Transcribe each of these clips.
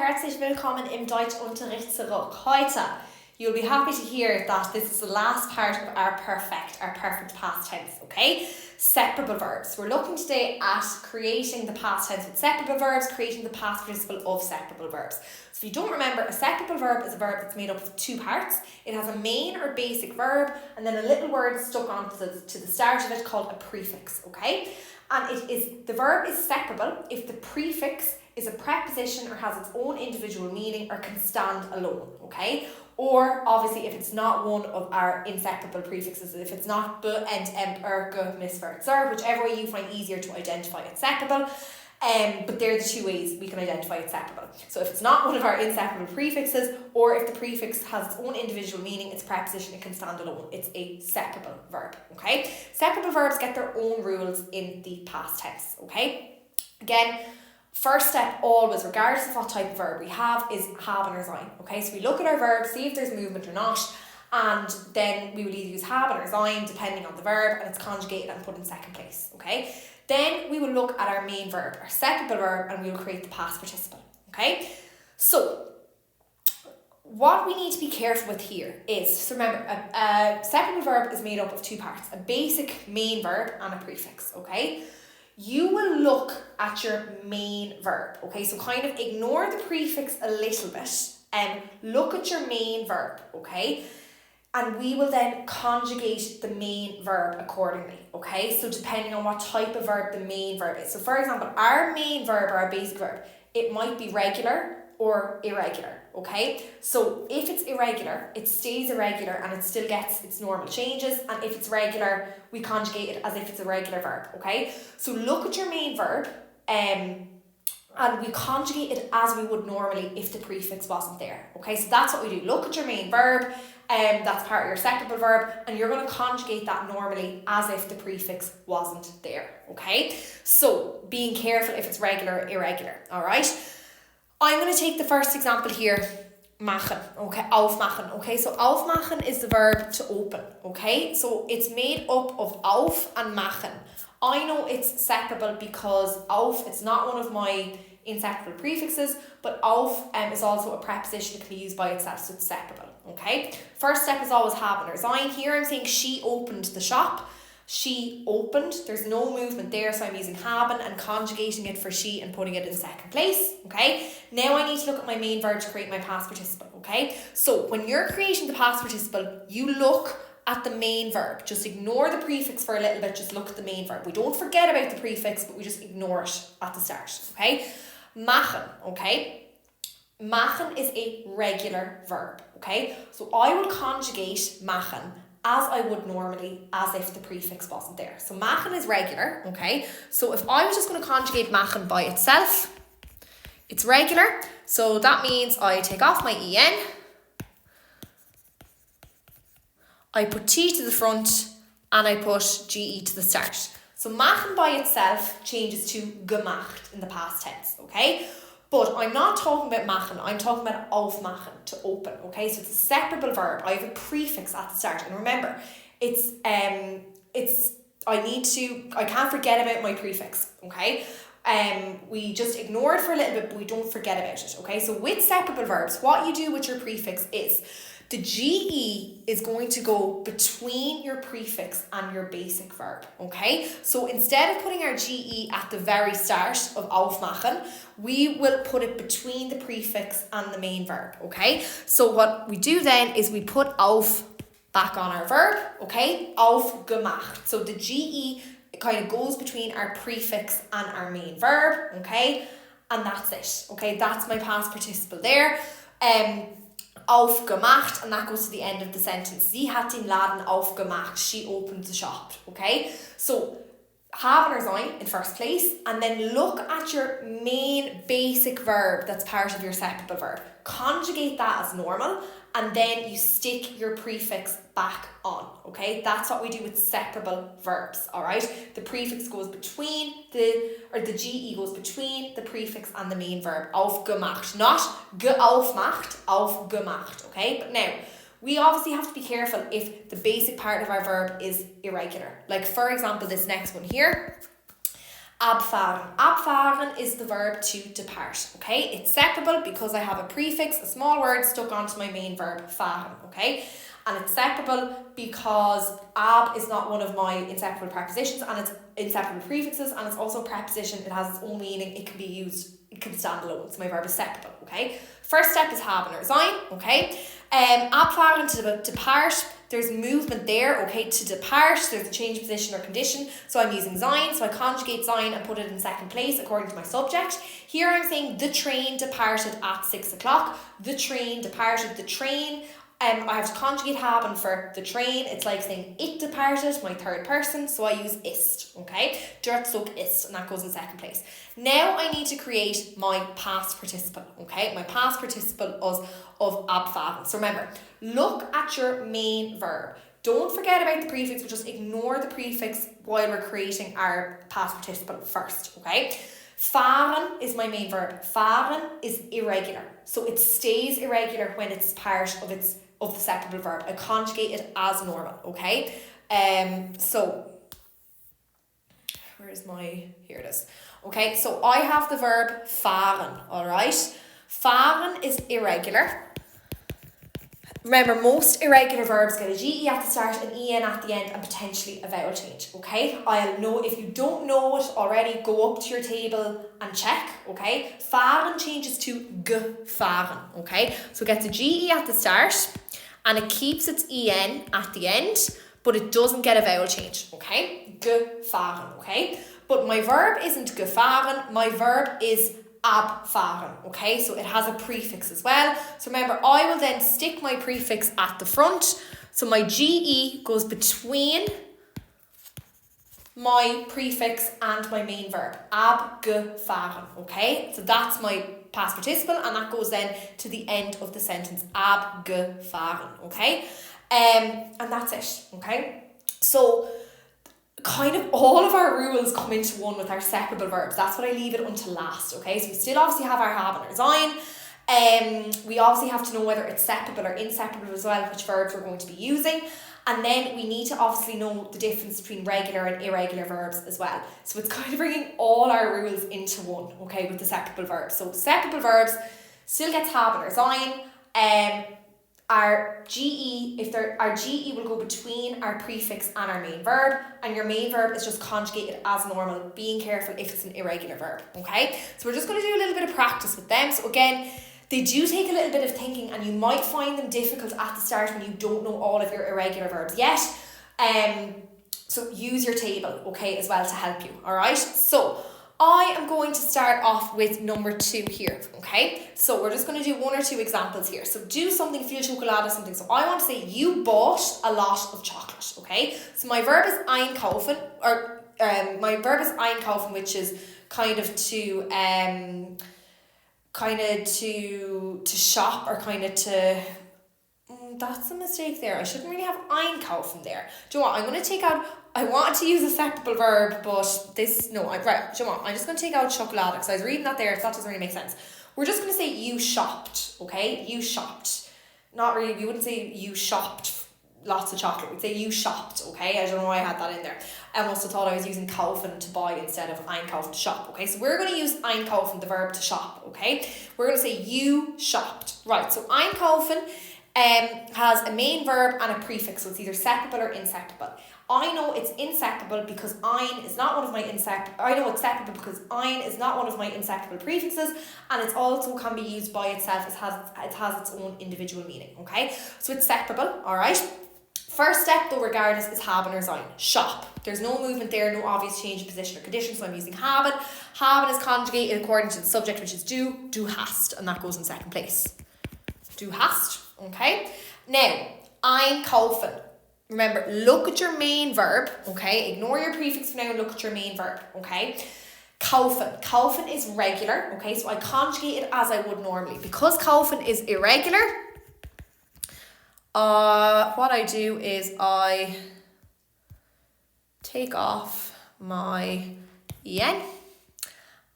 herzlich willkommen im Deutschunterricht zurück. Heute, you'll be happy to hear that this is the last part of our perfect past tense, okay? Separable verbs. We're looking today at creating the past tense with separable verbs, creating the past participle of separable verbs. So if you don't remember, a separable verb is a verb that's made up of two parts. It has a main or basic verb and then a little word stuck onto to the start of it called a prefix, okay? And the verb is separable if the prefix is a preposition or has its own individual meaning or can stand alone, okay? Or obviously if it's not one of our inseparable prefixes, if it's not b, ent, emp, g, mis, vert, zer, whichever way you find easier to identify it's separable. But they're the two ways we can identify it's separable. So if it's not one of our inseparable prefixes, or if the prefix has its own individual meaning, it's preposition, it can stand alone. It's a separable verb, okay? Separable verbs get their own rules in the past tense, okay? Again, first step always, regardless of what type of verb we have, is haben or sein, okay? So we look at our verb, see if there's movement or not, and then we will either use haben or sein depending on the verb, and it's conjugated and put in second place, okay? Then we will look at our main verb, our separable verb, and we will create the past participle, okay? So, what we need to be careful with here is, so remember, a separable verb is made up of two parts, a basic main verb and a prefix, okay? You will look at your main verb, okay? So kind of ignore the prefix a little bit and look at your main verb, okay? And we will then conjugate the main verb accordingly, okay? So depending on what type of verb the main verb is. So for example, our main verb or our basic verb, it might be regular or irregular, okay? So if it's irregular, it stays irregular and it still gets its normal changes. And if it's regular, we conjugate it as if it's a regular verb, okay? So look at your main verb and we conjugate it as we would normally if the prefix wasn't there, okay? So that's what we do. Look at your main verb, that's part of your separable verb, and you're going to conjugate that normally as if the prefix wasn't there, okay? So being careful if it's regular or irregular, all right? I'm going to take the first example here, machen, okay, aufmachen, okay? So aufmachen is the verb to open, okay? So it's made up of auf and machen. I know it's separable because auf, it's not one of my inseparable prefixes, but auf is also a preposition that can be used by itself, so it's separable, okay? First step is always haben or sein. Here I'm saying she opened the shop. She opened, there's no movement there, so I'm using haben and conjugating it for she and putting it in second place, okay? Now I need to look at my main verb to create my past participle, okay? So when you're creating the past participle, you look at the main verb. Just ignore the prefix for a little bit, just look at the main verb. We don't forget about the prefix, but we just ignore it at the start, okay? Machen, okay? Machen is a regular verb, okay? So I will conjugate machen as I would normally, as if the prefix wasn't there. So machen is regular, okay? So if I was just going to conjugate machen by itself, it's regular. So that means I take off my en, I put t to the front, and I put ge to the start. So machen by itself changes to gemacht in the past tense, okay? But I'm not talking about machen, I'm talking about aufmachen, to open, okay? So it's a separable verb. I have a prefix at the start. And remember, I can't forget about my prefix, okay? We just ignore it for a little bit, but we don't forget about it, okay? So with separable verbs, what you do with your prefix is the GE is going to go between your prefix and your basic verb, okay? So instead of putting our GE at the very start of aufmachen, we will put it between the prefix and the main verb, okay? So what we do then is we put auf back on our verb, okay? Aufgemacht. So the GE kind of goes between our prefix and our main verb, okay? And that's it, okay? That's my past participle there. Aufgemacht, and that goes to the end of the sentence. Sie hat den Laden aufgemacht. She opened the shop, okay? So haben or sein in first place, and then look at your main basic verb that's part of your separable verb. Conjugate that as normal, and then you stick your prefix back on, okay? That's what we do with separable verbs, all right? The prefix goes between the GE goes between the prefix and the main verb. Aufgemacht, not geaufmacht, aufgemacht, okay? But now, we obviously have to be careful if the basic part of our verb is irregular. Like for example, this next one here. Abfahren. Abfahren is the verb to depart, okay? It's separable because I have a prefix, a small word stuck onto my main verb, fahren, okay? And it's separable because ab is not one of my inseparable prepositions and it's inseparable prefixes, and it's also a preposition. It has its own meaning. It can be used, it can stand alone. So my verb is separable, okay? First step is haben or sein, okay? Abfahren, to depart. There's movement there, okay? To depart, there's a change of position or condition. So I'm using sein, so I conjugate sein and put it in second place according to my subject. Here I'm saying the train departed at 6 o'clock. The train departed, the train. I have to conjugate haben for the train. It's like saying it departed, my third person, so I use ist, okay? Der Zug ist, and that goes in second place. Now I need to create my past participle, okay? My past participle of abfahren. So remember, look at your main verb. Don't forget about the prefix, but just ignore the prefix while we're creating our past participle first, okay? Fahren is my main verb. Fahren is irregular. So it stays irregular when it's part of the separable verb. I conjugate it as normal, okay? So here it is. Okay, so I have the verb fahren, alright? Fahren is irregular. Remember, most irregular verbs get a GE at the start, an EN at the end, and potentially a vowel change, okay? I'll know, if you don't know it already, go up to your table and check, okay? Fahren changes to gefahren, okay? So it gets a GE at the start, and it keeps its EN at the end, but it doesn't get a vowel change, okay? Gefahren, okay? But my verb isn't gefahren, my verb is abfahren, okay? So it has a prefix as well. So remember, I will then stick my prefix at the front. So my GE goes between my prefix and my main verb. Abgefahren, okay? So that's my past participle, and that goes then to the end of the sentence. Abgefahren, okay? And that's it, okay? So kind of all of our rules come into one with our separable verbs. That's what I leave it until last, okay? So we still obviously have our haben or sein. We obviously have to know whether it's separable or inseparable as well, which verbs we're going to be using. And then we need to obviously know the difference between regular and irregular verbs as well. So it's kind of bringing all our rules into one, okay, with the separable verbs. So separable verbs still gets haben or sein. Our GE will go between our prefix and our main verb, and your main verb is just conjugated as normal, being careful if it's an irregular verb, okay? So we're just going to do a little bit of practice with them. So again, they do take a little bit of thinking, and you might find them difficult at the start when you don't know all of your irregular verbs yet. So use your table, okay, as well to help you, alright? So I am going to start off with number 2 here, okay? So we're just going to do 1 or 2 examples here. So do something, viel Schokolade, something. So I want to say you bought a lot of chocolate, okay? So my verb is einkaufen, or my verb is einkaufen, which is kind of to shop, or kind of to... that's a mistake there. I shouldn't really have einkaufen there. Do you know what? I'm going to take out... I wanted to use a separable verb, but this... No, right. Do you know what? I'm just going to take out chocolate, because I was reading that there. That doesn't really make sense. We're just going to say you shopped, okay? You shopped. Not really... We wouldn't say you shopped lots of chocolate. We'd say you shopped, okay? I don't know why I had that in there. I must have thought I was using kaufen to buy instead of einkaufen to shop, okay? So we're going to use einkaufen, the verb to shop, okay? We're going to say you shopped. Right, so einkaufen has a main verb and a prefix, so it's either separable or inseparable. I know it's inseparable because ein is not one of my I know it's separable because ein is not one of my inseparable prefixes, and it also can be used by itself. It has its own individual meaning, okay? So it's separable, alright? First step though, regardless, is haben or sein. Shop. There's no movement there, no obvious change in position or condition, so I'm using haben. Haben is conjugated according to the subject, which is du hast, and that goes in second place. Du hast, okay? Now, einkaufen. Remember, look at your main verb, okay? Ignore your prefix for now and look at your main verb, okay? Kaufen. Kaufen is regular, okay? So I conjugate it as I would normally. Because kaufen is irregular, what I do is I take off my en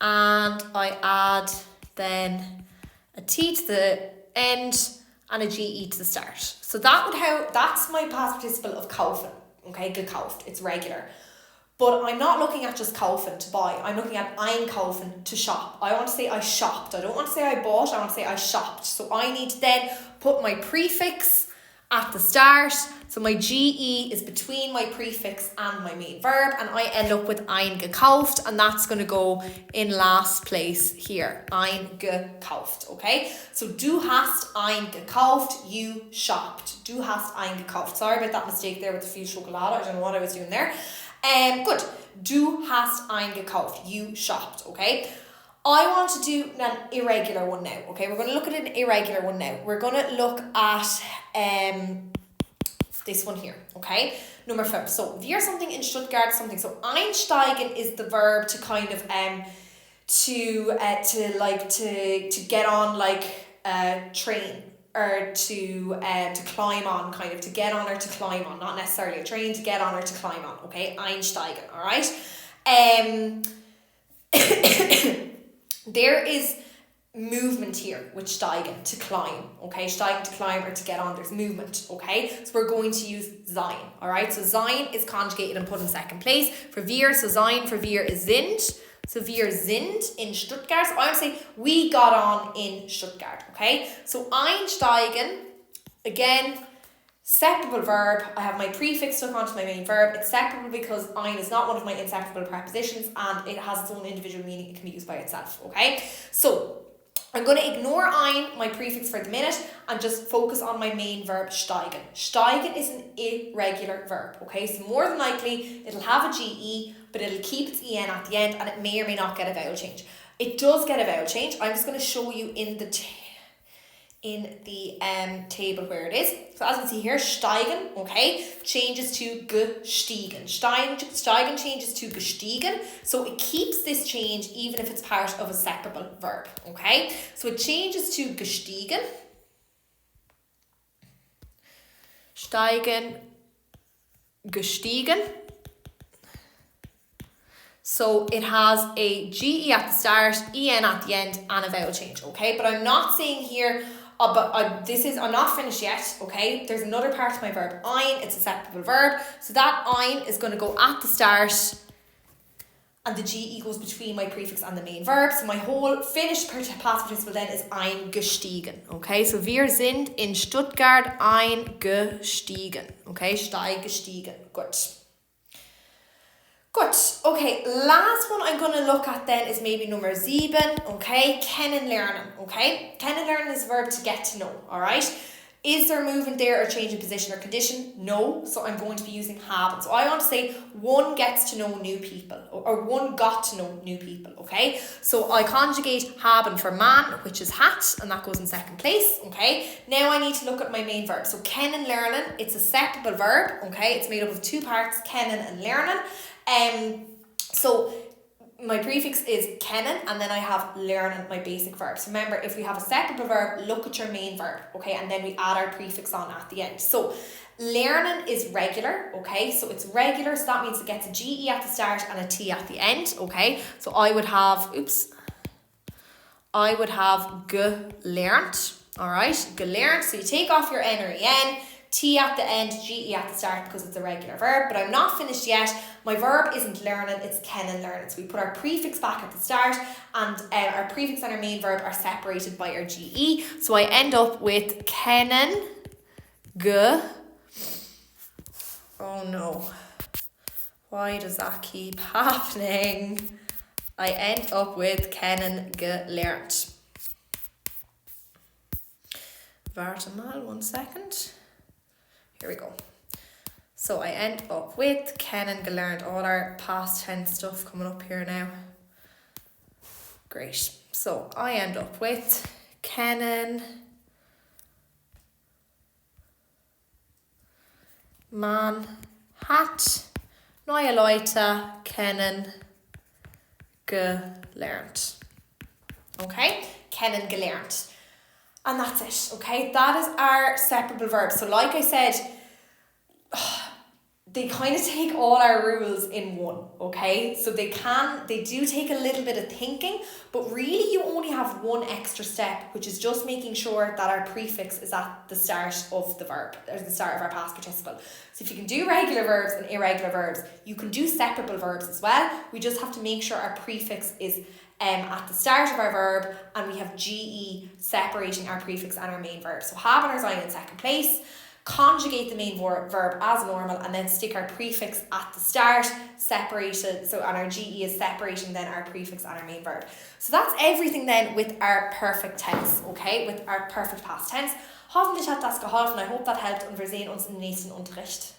and I add then a t to the end and a GE to the start. So that's my past participle of kaufen, okay, gekauft, it's regular. But I'm not looking at just kaufen, to buy. I'm looking at einkaufen, to shop. I want to say I shopped. I don't want to say I bought. I want to say I shopped. So I need to then put my prefix at the start. So my GE is between my prefix and my main verb. And I end up with eingekauft. And that's going to go in last place here. Eingekauft. Okay? So du hast eingekauft. You shopped. Du hast eingekauft. Sorry about that mistake there with the viel Schokolade. I don't know what I was doing there. Good. Du hast eingekauft. You shopped, okay? I want to do an irregular one now, okay? We're going to look at an irregular one now. We're going to look at this one here, okay? Number 5. So, wir something in Stuttgart, something. So, einsteigen is the verb to kind of to get on like a train. Or to climb on, kind of, to get on or to climb on, not necessarily a train, to get on or to climb on, okay? Einsteigen, all right? There is movement here with steigen, to climb, okay? Steigen, to climb or to get on, there's movement, okay? So we're going to use sein, all right? So sein is conjugated and put in second place. For wir, so sein for wir is sind. So wir sind in Stuttgart. So I would say we got on in Stuttgart, okay? So einsteigen, again, separable verb. I have my prefix stuck onto my main verb. It's separable because ein is not one of my inseparable prepositions and it has its own individual meaning. It can be used by itself, okay? So I'm going to ignore ein, my prefix for the minute, and just focus on my main verb, steigen. Steigen is an irregular verb, okay? So more than likely, it'll have a GE, but it'll keep its EN at the end, and it may or may not get a vowel change. It does get a vowel change. I'm just going to show you in the table where it is. So as you can see here, steigen, okay, changes to gestiegen. Steigen changes to gestiegen. So it keeps this change even if it's part of a separable verb, okay? So it changes to gestiegen. Steigen, gestiegen. So it has a GE at the start, EN at the end, and a vowel change, okay? But I'm not saying here, I'm not finished yet, okay? There's another part of my verb, ein, it's a separable verb. So that ein is going to go at the start, and the GE goes between my prefix and the main verb. So my whole finished past participle then is eingestiegen, okay? So wir sind in Stuttgart eingestiegen, okay? Gestiegen, good. Good. Okay, last one I'm going to look at then is maybe number 7, okay? Kennenlernen, okay? Kennenlernen is a verb to get to know, all right? Is there movement there or change in position or condition? No, so I'm going to be using haben. So I want to say one gets to know new people, or one got to know new people, okay? So I conjugate haben for man, which is hat, and that goes in second place, okay? Now I need to look at my main verb. So kennenlernen, it's a separable verb, okay? It's made up of 2 parts, kennen and lernen. So my prefix is kennen, and then I have lernen, my basic verbs. Remember, if we have a separable verb, look at your main verb, okay? And then we add our prefix on at the end. So lernen is regular, okay? So it's regular, so that means it gets a GE at the start and a T at the end, okay? So I would have gelernt, all right? Gelernt, so you take off your N or EN, T at the end, GE at the start because it's a regular verb, but I'm not finished yet. My verb isn't lernen, it's kennenlernen. So we put our prefix back at the start, and our prefix and our main verb are separated by our GE. So I end up with oh no, why does that keep happening? I end up with kennengelernt. Warte mal, 1 second. Here we go. So I end up with kennengelernt, all our past tense stuff coming up here now. Great. So I end up with kennen, man hat neue Leute kennengelernt. Okay? Kennengelernt. And that's it, okay? That is our separable verb. So like I said, they kind of take all our rules in one, okay? So they do take a little bit of thinking, but really you only have one extra step, which is just making sure that our prefix is at the start of the verb, or the start of our past participle. So if you can do regular verbs and irregular verbs, you can do separable verbs as well. We just have to make sure our prefix is at the start of our verb, and we have GE separating our prefix and our main verb. So having our sign in second place, conjugate the main verb as normal, and then stick our prefix at the start, separated, so and our GE is separating then our prefix and our main verb. So that's everything then with our perfect tense, okay, with our perfect past tense. Hoffentlich hat das geholfen. I hope that helped und wir sehen uns im nächsten Unterricht.